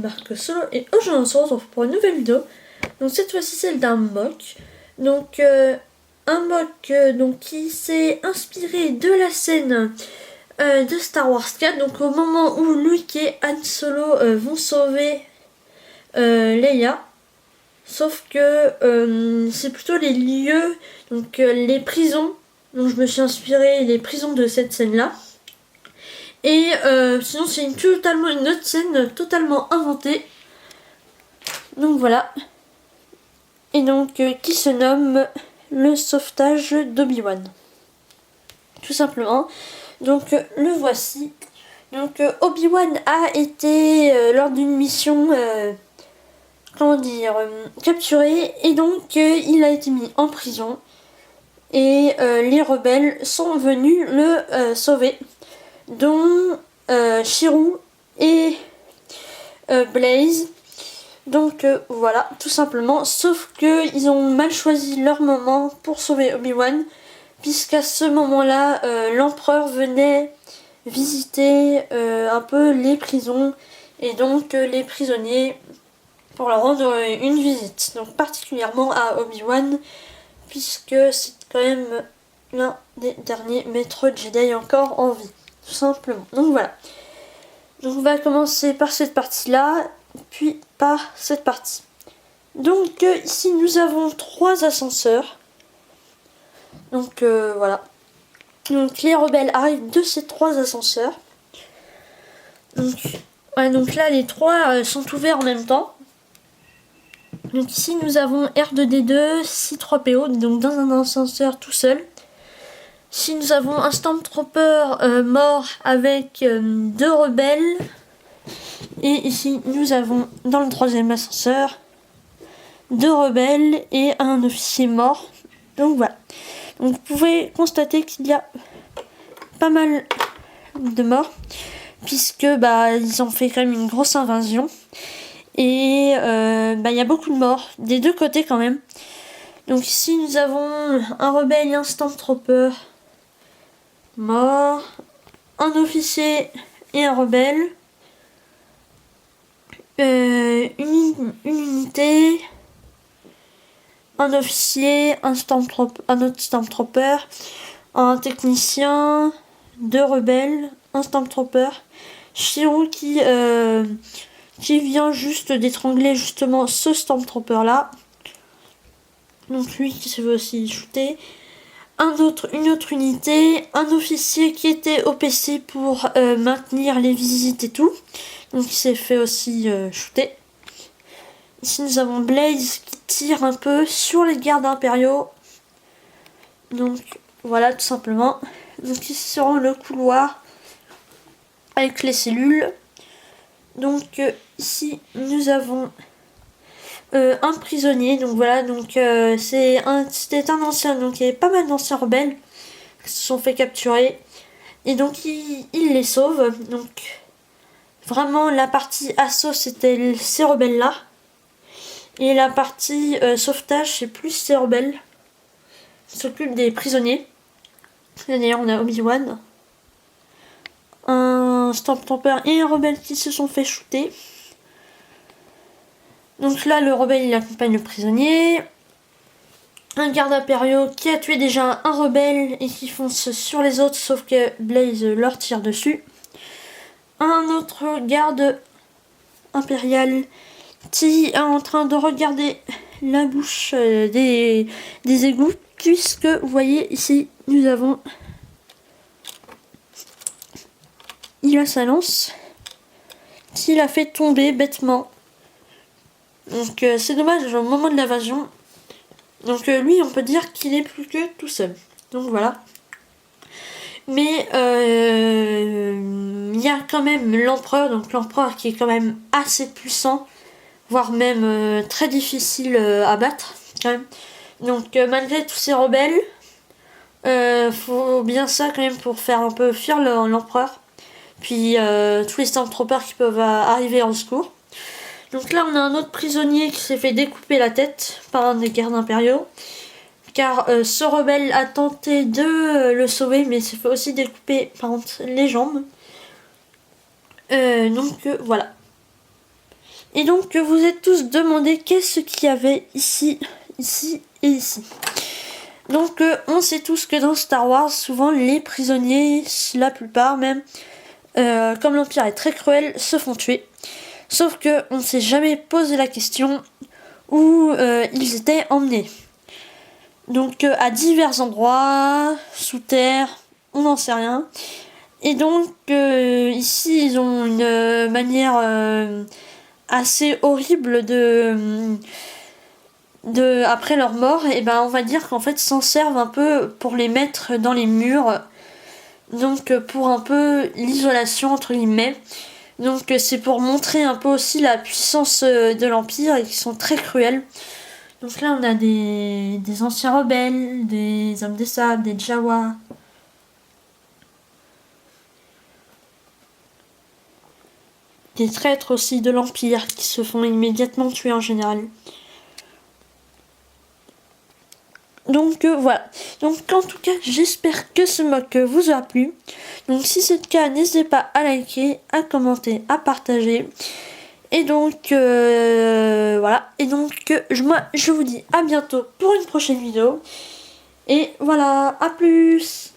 Marc Solo et aujourd'hui on se retrouve pour une nouvelle vidéo. Donc cette fois-ci celle d'un mock. Donc un mock donc, qui s'est inspiré de la scène de Star Wars 4. Donc au moment où Luke et Han Solo vont sauver Leia. Sauf que c'est plutôt les lieux, donc les prisons. Donc je me suis inspiré les prisons de cette scène-là. Et sinon c'est une autre scène totalement inventée. Donc voilà. Et donc qui se nomme le sauvetage d'Obi-Wan. Tout simplement. Donc le voici. Donc Obi-Wan a été lors d'une mission capturé. Et donc il a été mis en prison. Et les rebelles sont venus le sauver. Dont Chiru et Blaze. Donc voilà, tout simplement. Sauf que ils ont mal choisi leur moment pour sauver Obi-Wan, puisqu'à ce moment-là, l'empereur venait visiter un peu les prisons et donc les prisonniers pour leur rendre une visite. Donc particulièrement à Obi-Wan, puisque c'est quand même l'un des derniers maîtres Jedi encore en vie. Tout simplement. Donc voilà. Donc on va commencer par cette partie-là, puis par cette partie. Donc ici nous avons 3 ascenseurs. Donc voilà. Donc les rebelles arrivent de ces 3 ascenseurs. Donc, ouais, donc là les 3 sont ouverts en même temps. Donc ici nous avons R2D2, C3PO, donc dans un ascenseur tout seul. Ici nous avons un Stormtrooper mort avec 2 rebelles. Et ici nous avons dans le 3e ascenseur 2 rebelles et un officier mort. Donc voilà. Donc vous pouvez constater qu'il y a pas mal de morts. Puisque ils ont fait quand même une grosse invasion. Et il y a beaucoup de morts des deux côtés quand même. Donc ici nous avons un rebelle et un Stormtrooper mort, un officier et un rebelle, une unité, un officier, un autre Stormtrooper, un technicien, 2 rebelles, un Stormtrooper, Chiru qui vient juste d'étrangler justement ce Stormtrooper là. Donc lui qui se veut aussi shooter. Une autre unité, un officier qui était OPC pour maintenir les visites et tout. Donc il s'est fait aussi shooter. Ici nous avons Blaze qui tire un peu sur les gardes impériaux. Donc voilà tout simplement. Donc ici seront le couloir avec les cellules. Donc ici nous avons un prisonnier, donc voilà, donc c'était un ancien, donc il y avait pas mal d'anciens rebelles qui se sont fait capturer et donc il les sauve. Donc vraiment la partie assaut c'était ces rebelles là et la partie sauvetage c'est plus ces rebelles qui s'occupent des prisonniers. D'ailleurs on a Obi-Wan, un Stormtrooper et un rebelle qui se sont fait shooter. Donc là, le rebelle, il accompagne le prisonnier. Un garde impériaux qui a tué déjà un rebelle et qui fonce sur les autres, sauf que Blaze leur tire dessus. Un autre garde impérial qui est en train de regarder la bouche des égouts, puisque vous voyez ici, nous avons... Il a sa lance qu'il a fait tomber bêtement. Donc c'est dommage au moment de l'invasion. Donc lui on peut dire qu'il est plus que tout seul. Donc voilà. Mais il y a quand même l'empereur. Donc l'empereur qui est quand même assez puissant. Voire même très difficile à battre quand même. Donc malgré tous ces rebelles. Faut bien ça quand même pour faire un peu fuir l'empereur. Puis tous les Stormtroopers qui peuvent arriver en secours. Donc là on a un autre prisonnier qui s'est fait découper la tête par un des gardes impériaux. Car ce rebelle a tenté de le sauver mais s'est fait aussi découper par les jambes. Donc voilà. Et donc vous êtes tous demandé qu'est-ce qu'il y avait ici, ici et ici. Donc on sait tous que dans Star Wars, souvent les prisonniers, la plupart même, comme l'Empire est très cruel, se font tuer. Sauf que on ne s'est jamais posé la question où ils étaient emmenés. Donc à divers endroits, sous terre, on n'en sait rien. Et donc ici ils ont une manière assez horrible de après leur mort, et ben on va dire qu'en fait s'en servent un peu pour les mettre dans les murs. Donc pour un peu l'isolation entre guillemets. Donc c'est pour montrer un peu aussi la puissance de l'Empire et qu'ils sont très cruels. Donc là on a des anciens rebelles, des hommes des sables, des Jawa. Des traîtres aussi de l'Empire qui se font immédiatement tuer en général. Donc voilà. Donc en tout cas, j'espère que ce mock vous aura plu. Donc si c'est le cas, n'hésitez pas à liker, à commenter, à partager. Et donc voilà. Et donc moi je vous dis à bientôt pour une prochaine vidéo. Et voilà, à plus.